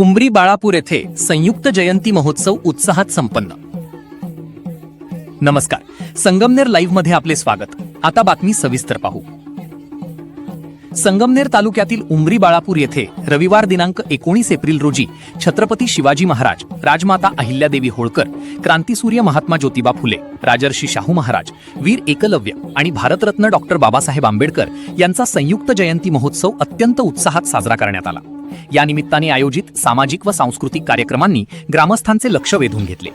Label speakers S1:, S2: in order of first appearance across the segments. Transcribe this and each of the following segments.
S1: उमरी बाळापूर येथे संयुक्त जयंती महोत्सव उत्साहात संपन्न। नमस्कार, संगमनेर लाईव्ह मध्ये आपले स्वागत। आता बातमी सविस्तर पाहू। संगमनेर तालुक्यातील उमरी बाळापूर येथे रविवार दिनांक 19 एप्रिल रोजी छत्रपती शिवाजी महाराज, राजमाता अहिल्यादेवी होळकर, क्रांतीसूर्य महात्मा ज्योतिबा फुले, राजर्षी शाहू महाराज, वीर एकलव्य आणि भारतरत्न डॉक्टर बाबासाहेब आंबेडकर यांचा संयुक्त जयंती महोत्सव अत्यंत उत्साहात साजरा करण्यात आला। या निमित्ताने आयोजित सामाजिक व सांस्कृतिक कार्यक्रमांनी ग्रामस्थांचे लक्ष वेधून घेतले।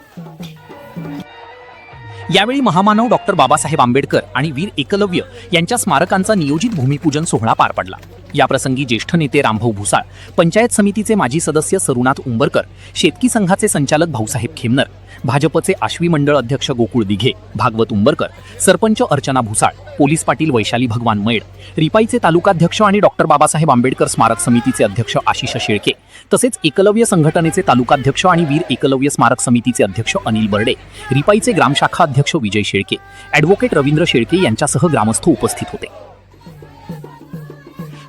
S1: यावेळी महामानव डॉक्टर बाबासाहेब आंबेडकर आणि वीर एकलव्य यांच्या स्मारकांचा नियोजित भूमिपूजन सोहळा पार पडला। याप्रसंगी ज्येष्ठ नेते रामभाऊ भुसाळ, पंचायत समितीचे माजी सदस्य सरुनाथ उंबरकर, शेतकी संघाचे संचालक भाऊसाहेब खेमनर, भाजपचे आश्वी मंडळ अध्यक्ष गोकुळ दिघे, भागवत उंबरकर, सरपंच अर्चना भुसाळ, पोलीस पाटील वैशाली भगवान मैड, रिपाईचे तालुकाध्यक्ष आणि डॉक्टर बाबासाहेब आंबेडकर स्मारक समितीचे अध्यक्ष आशिष शेळके, तसेच एकलव्य संघटनेचे तालुकाध्यक्ष आणि वीर एकलव्य स्मारक समितीचे अध्यक्ष अनिल बर्डे, रिपाईचे ग्रामशाखा अध्यक्ष विजय शेळके, ॲडव्होकेट रवींद्र शेळके यांच्यासह ग्रामस्थ उपस्थित होते।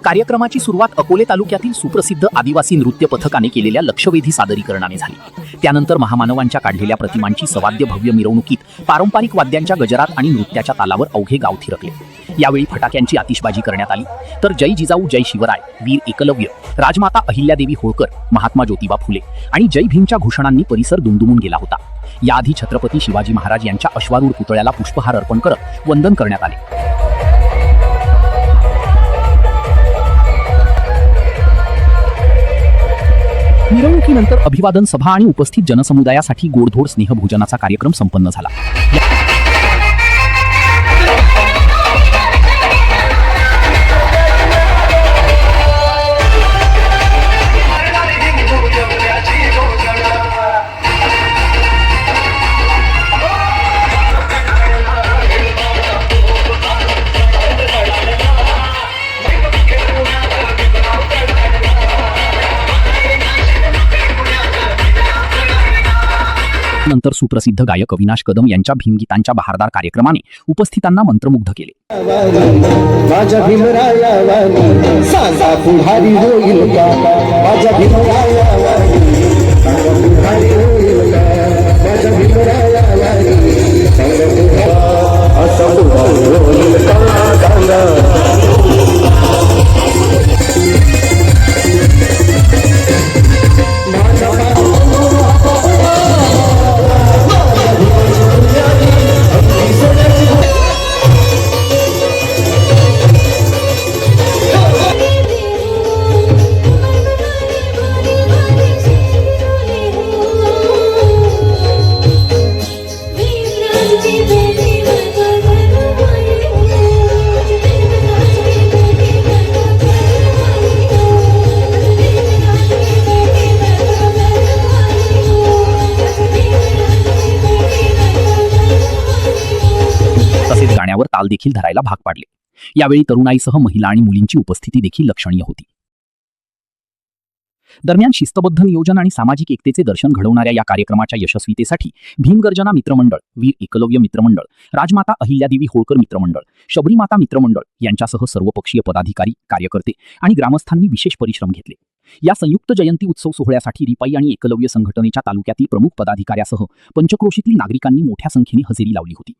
S1: कार्यक्रमाची सुरुवात अकोले तालुक्यातील सुप्रसिद्ध आदिवासी नृत्य पथकाने केलेल्या लक्षवेधी सादरीकरणाने झाली। त्यानंतर महामानवांच्या काढलेल्या प्रतिमांची सवाद्य भव्य मिरवणुकीत पारंपरिक वाद्यांच्या गजरात आणि नृत्याच्या तालावर अवघे गाव थिरकले। यावेळी फटाक्यांची आतिषबाजी करण्यात आली, तर जय जिजाऊ जय शिवराय, वीर एकलव्य, राजमाता अहिल्यादेवी होळकर, महात्मा ज्योतिबा फुले आणि जय भीमच्या घोषणांनी परिसर दुमदुमून गेला होता। याआधी छत्रपती शिवाजी महाराज यांच्या अश्वारूढ पुतळ्याला पुष्पहार अर्पण करत वंदन करण्यात आले। मिरवणुकीनंतर अभिवादन सभा आणि उपस्थित जनसमुदायासाठी गोडधोड स्नेहभोजनाचा कार्यक्रम संपन्न झाला। नंतर सुप्रसिद्ध गायक अविनाश कदम यांच्या भीमगीतांच्या बहारदार कार्यक्रमाने उपस्थितांना मंत्रमुग्ध केले।
S2: माझ्या भीमरायावानी सांगा पुढारी होईल का, माझ्या भीमरायावानी सांगा पुढारी होईल का, माझ्या भीमरायावानी सांगा पुढारी होईल का,
S1: गाण्यावर ताल देखील धरायला भाग पाडले। यावेळी तरुणाईसह महिला आणि मुलींची उपस्थिती देखील लक्षणीय होती। दरम्यान शिस्तबद्ध नियोजन आणि सामाजिक एकतेचे दर्शन घडवणाऱ्या या कार्यक्रमाच्या यशस्वीतेसाठी भीमगर्जना मित्रमंडळ, वीर एकलव्य मित्रमंडळ, राजमाता अहिल्यादेवी होळकर मित्रमंडळ, शबरीमाता मित्रमंडळ यांच्यासह सर्वपक्षीय पदाधिकारी, कार्यकर्ते आणि ग्रामस्थांनी विशेष परिश्रम घेतले। या संयुक्त जयंती उत्सव सोहळ्यासाठी रिपाई आणि एकलव्य संघटनेच्या तालुक्यातील प्रमुख पदाधिकाऱ्यासह पंचक्रोशीतील नागरिकांनी मोठ्या संख्येने हजेरी लावली होती।